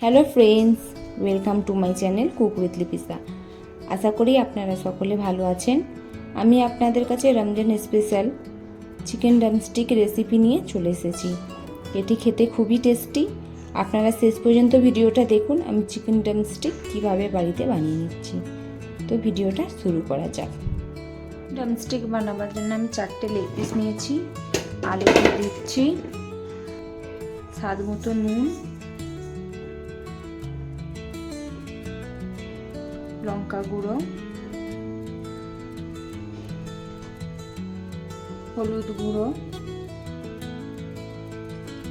Hello friends, welcome to my channel cook with Lipisa. আশা করি আপনারা সকলে ভালো আছেন। আমি আপনাদের কাছে Ramzan special chicken drumstick recipe নিয়ে চলে এসেছি। এটি খেতে খুবই টেস্টি। আপনারা শেষ পর্যন্ত ভিডিওটা দেখুন আমি চিকেন ড্রামস্টিক কীভাবে বাড়িতে বানিয়ে নিচ্ছি। তো ভিডিওটা শুরু করা যাক। ড্রামস্টিক বানাবার জন্য আমি 4টে লেগ পিস নিয়েছি। আলু দিয়ে দিচ্ছি, স্বাদ মতো নুন, লঙ্কা গুঁড়ো, হলুদ গুঁড়ো,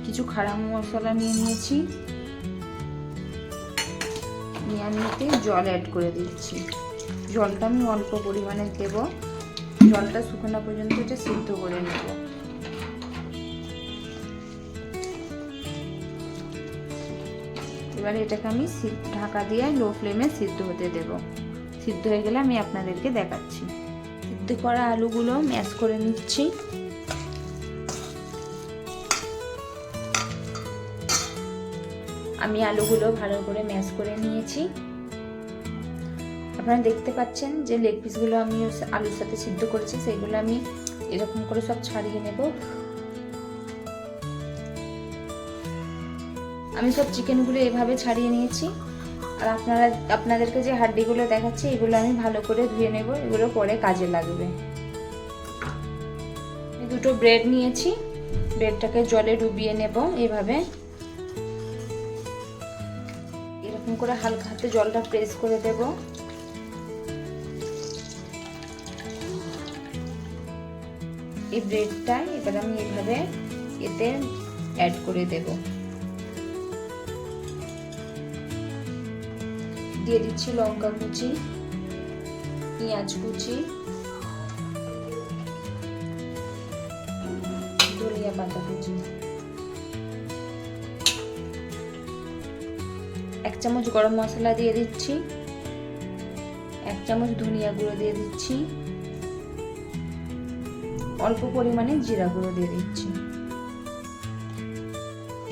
কিছু খাড়া মশলা নিয়ে নিয়েছি। আমি এতে জল অ্যাড করে দিচ্ছি। জলটা আমি অল্প পরিমাণে দেব। জলটা শুকনো পর্যন্ত এটা সিদ্ধ করে নেব। এবারে এটাকে আমি ঢাকা দিয়ে লো ফ্লেমে সিদ্ধ হতে দেব। সিদ্ধ হয়ে গেলে আমি আপনাদেরকে দেখাচ্ছি। সিদ্ধ করা আলুগুলো ম্যাশ করে নিচ্ছি। আমি আলুগুলো ভালো করে ম্যাশ করে নিয়েছি। আপনারা দেখতে পাচ্ছেন যে লেগ পিসগুলো আমি আলুর সাথে সিদ্ধ করেছি, সেইগুলো আমি এরকম করে সব ছাড়িয়ে নেব। আমি সব চিকেনগুলো এভাবে ছাড়িয়ে নিয়েছি। আর আপনাদেরকে যে হাড্ডিগুলো দেখাচ্ছি এগুলো আমি ভালো করে ধুয়ে নেব, এগুলো পরে কাজে লাগবে। আমি 2টো ব্রেড নিয়েছি। ব্রেডটাকে জলে ডুবিয়ে নেব। এভাবে এরকম করে হালকা হাতে জলটা প্রেস করে দেব। এই ব্রেডটা এবার আমি এইভাবে এতে অ্যাড করে দেব। দিয়ে দিচ্ছি লঙ্কা কুচি, পেঁয়াজ কুচি, ধনিয়া পাতা কুচি, 1 চামচ গরম মশলা দিয়ে দিচ্ছি, 1 চামচ ধনিয়া গুঁড়ো দিয়ে দিচ্ছি, অল্প পরিমাণে জিরা গুঁড়ো দিয়ে দিচ্ছি।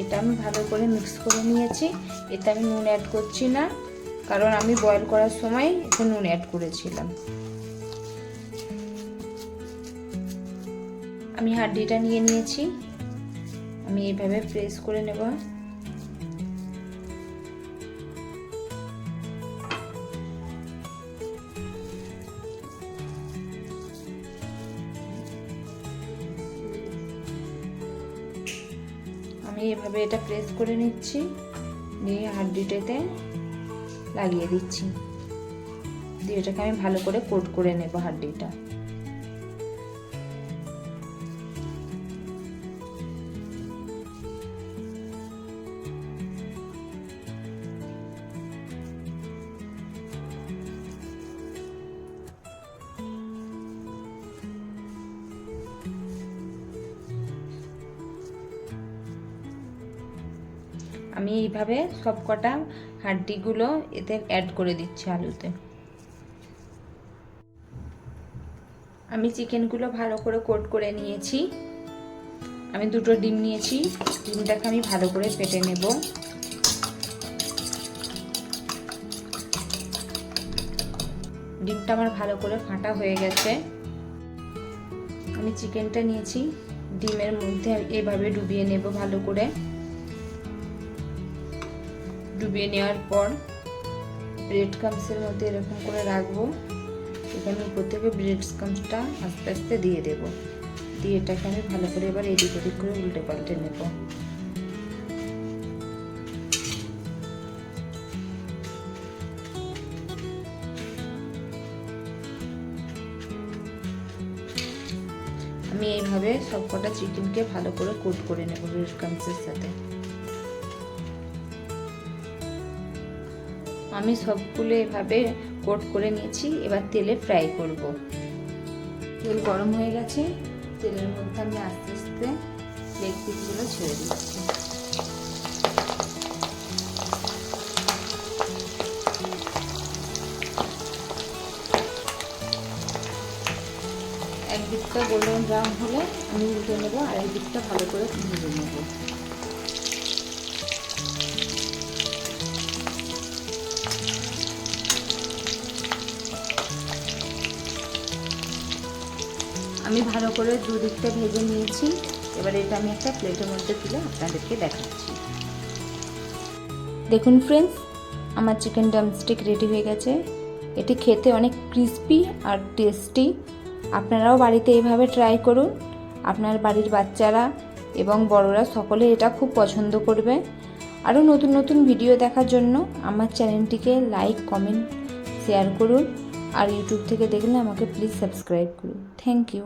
এটা আমি ভালো করে মিক্স করে নিয়েছি। এটা আমি নুন অ্যাড করছি না, কারণ আমি বয়েল করার সময় একটু নুন অ্যাড করেছিলাম। আমি হাড্ডিটা নিয়ে নিয়েছি। আমি এইভাবে প্রেস করে নেব। আমি এভাবে এটা প্রেস করে নিচ্ছি, নিয়ে হাড্ডিটাতে লাগিয়ে দিচ্ছি। দিয়ে এটাকে আমি ভালো করে কোট করে নেব হাড্ডিটা। আমি এইভাবে সব কটা হাড্ডিগুলো এতে অ্যাড করে দিচ্ছি আলুতে। আমি চিকেনগুলো ভালো করে কোট করে নিয়েছি। আমি 2টো ডিম নিয়েছি। ডিমটাকে আমি ভালো করে ফেটে নেব। ডিমটা আমার ভালো করে ফাটা হয়ে গেছে। আমি চিকেনটা নিয়েছি, ডিমের মধ্যে এভাবে ডুবিয়ে নেব ভালো করে। ডুবিয়ে নেওয়ার পর ব্রেড ক্রাম্বসের মধ্যে এরকম করে রাখবো। এখানে উপর থেকে ব্রেড ক্রাম্বসটা আস্তে আস্তে দিয়ে দেব। দিয়ে এটাকে আমি ভালো করে এবার এদিক ওদিক করে উল্টে পাল্টে নেব। আমি এইভাবে সবকটা চিকেনকে ভালো করে কোট করে নেব ব্রেড ক্রাম্বসের সাথে। আমি সবগুলো এভাবে কোট করে নিয়েছি। এবার তেলে ফ্রাই করব। তেল গরম হয়ে গেছে। তেলের মধ্যে আমি আস্তে আস্তে লেগ পিসগুলো ছেড়ে দিচ্ছি। একদিকটা গোল্ডেন ব্রাউন হলে আমি উল্টে নেবো, আর একদিকটা ভালো করে ভেজে নেব। আমি ভালো করে দুদিকটা ভেজে নিয়েছি। এবারে এটা আমি একটা প্লেটের মধ্যে তুলে আপনাদেরকে দেখাচ্ছি। দেখুন ফ্রেন্ডস, আমার চিকেন ড্রামস্টিক রেডি হয়ে গেছে। এটি খেতে অনেক ক্রিস্পি আর টেস্টি। আপনারাও বাড়িতে এইভাবে ট্রাই করুন। আপনার বাড়ির বাচ্চারা এবং বড়রা সকলে এটা খুব পছন্দ করবে। আরও নতুন নতুন ভিডিও দেখার জন্য আমার চ্যানেলটিকে লাইক, কমেন্ট, শেয়ার করুন। আর ইউটিউব থেকে দেখলে আমাকে প্লিজ সাবস্ক্রাইব করুন। Thank you.